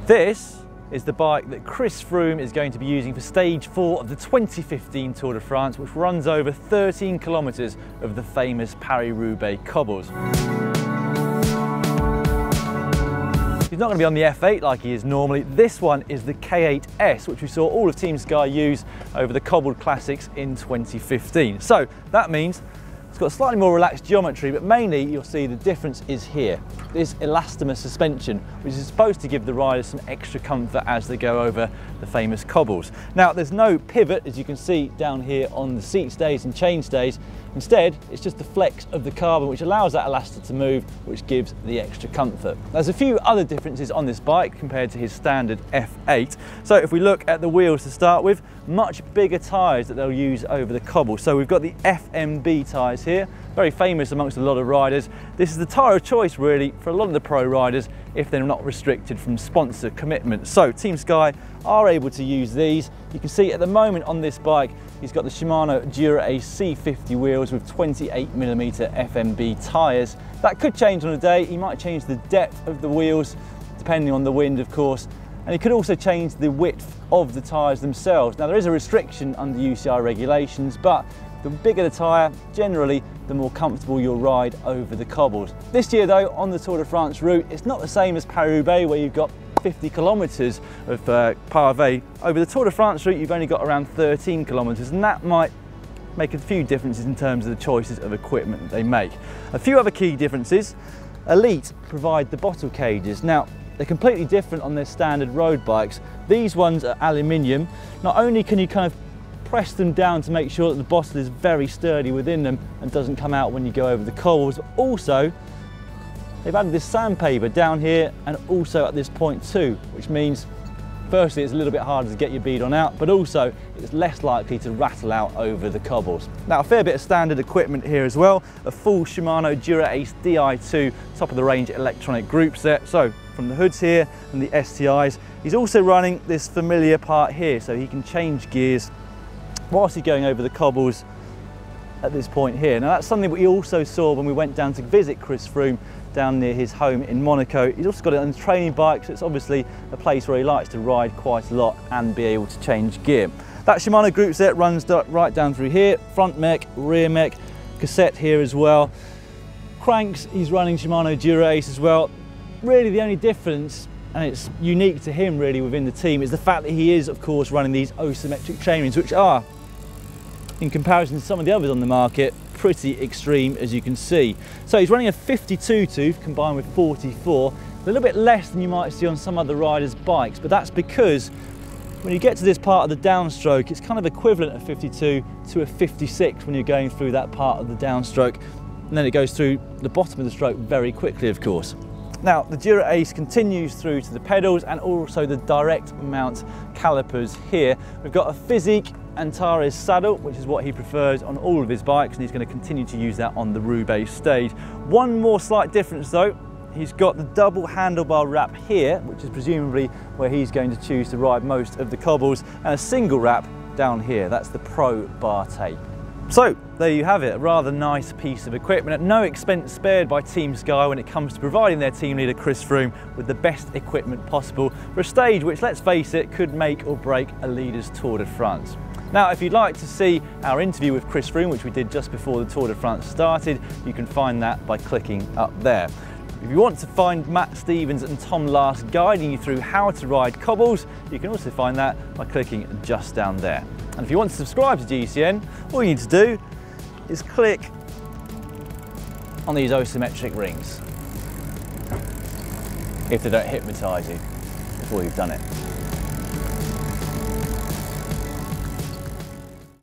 This is the bike that Chris Froome is going to be using for stage 4 of the 2015 Tour de France, which runs over 13 kilometres of the famous Paris-Roubaix cobbles. He's not going to be on the F8 like he is normally. This one is the K8-S, which we saw all of Team Sky use over the cobbled classics in 2015. So that means it's got slightly more relaxed geometry, but mainly you'll see the difference is here. This elastomer suspension, which is supposed to give the riders some extra comfort as they go over the famous cobbles. Now, there's no pivot, as you can see down here on the seat stays and chain stays. Instead, it's just the flex of the carbon which allows that elaster to move, which gives the extra comfort. There's a few other differences on this bike compared to his standard F8. So if we look at the wheels to start with, much bigger tyres that they'll use over the cobble. So we've got the FMB tyres here, very famous amongst a lot of riders. This is the tyre of choice really for a lot of the pro riders if they're not restricted from sponsor commitments. So Team Sky are able to use these. You can see at the moment on this bike, he's got the Shimano Dura-Ace C50 wheels with 28mm FMB tyres. That could change on a day. He might change the depth of the wheels depending on the wind, of course. And he could also change the width of the tyres themselves. Now, there is a restriction under UCI regulations, but the bigger the tyre, generally, the more comfortable you'll ride over the cobbles. This year though, on the Tour de France route, it's not the same as Paris-Roubaix where you've got 50 kilometres of pavé. Over the Tour de France route, you've only got around 13 kilometres, and that might make a few differences in terms of the choices of equipment that they make. A few other key differences. Elite provide the bottle cages. Now, they're completely different on their standard road bikes. These ones are aluminium. Not only can you kind of press them down to make sure that the bottle is very sturdy within them and doesn't come out when you go over the cobbles, but also they've added this sandpaper down here and also at this point too, which means firstly it's a little bit harder to get your bead on out, but also it's less likely to rattle out over the cobbles. Now, a fair bit of standard equipment here as well. A full Shimano Dura-Ace Di2 top of the range electronic group set. So from the hoods here and the STIs, he's also running this familiar part here so he can change gears whilst he's going over the cobbles at this point here. Now, that's something we also saw when we went down to visit Chris Froome down near his home in Monaco. He's also got it on his training bike, so it's obviously a place where he likes to ride quite a lot and be able to change gear. That Shimano group set runs right down through here, front mech, rear mech, cassette here as well. Cranks, he's running Shimano Dura-Ace as well. Really the only difference, and it's unique to him really within the team, is the fact that he is of course running these asymmetric chainrings, which are, in comparison to some of the others on the market, pretty extreme, as you can see. So he's running a 52 tooth combined with 44, a little bit less than you might see on some other riders' bikes, but that's because when you get to this part of the downstroke, it's kind of equivalent of 52 to a 56 when you're going through that part of the downstroke, and then it goes through the bottom of the stroke very quickly, of course. Now, the Dura-Ace continues through to the pedals and also the direct mount calipers here. We've got a Physique Antares saddle, which is what he prefers on all of his bikes, and he's going to continue to use that on the Roubaix stage. One more slight difference though, he's got the double handlebar wrap here, which is presumably where he's going to choose to ride most of the cobbles, and a single wrap down here. That's the Pro bar tape. So there you have it, a rather nice piece of equipment at no expense spared by Team Sky when it comes to providing their team leader Chris Froome with the best equipment possible for a stage which, let's face it, could make or break a leader's Tour de France. Now, if you'd like to see our interview with Chris Froome, which we did just before the Tour de France started, you can find that by clicking up there. If you want to find Matt Stevens and Tom Last guiding you through how to ride cobbles, you can also find that by clicking just down there. And if you want to subscribe to GCN, all you need to do is click on these asymmetric rings, if they don't hypnotise you before you've done it.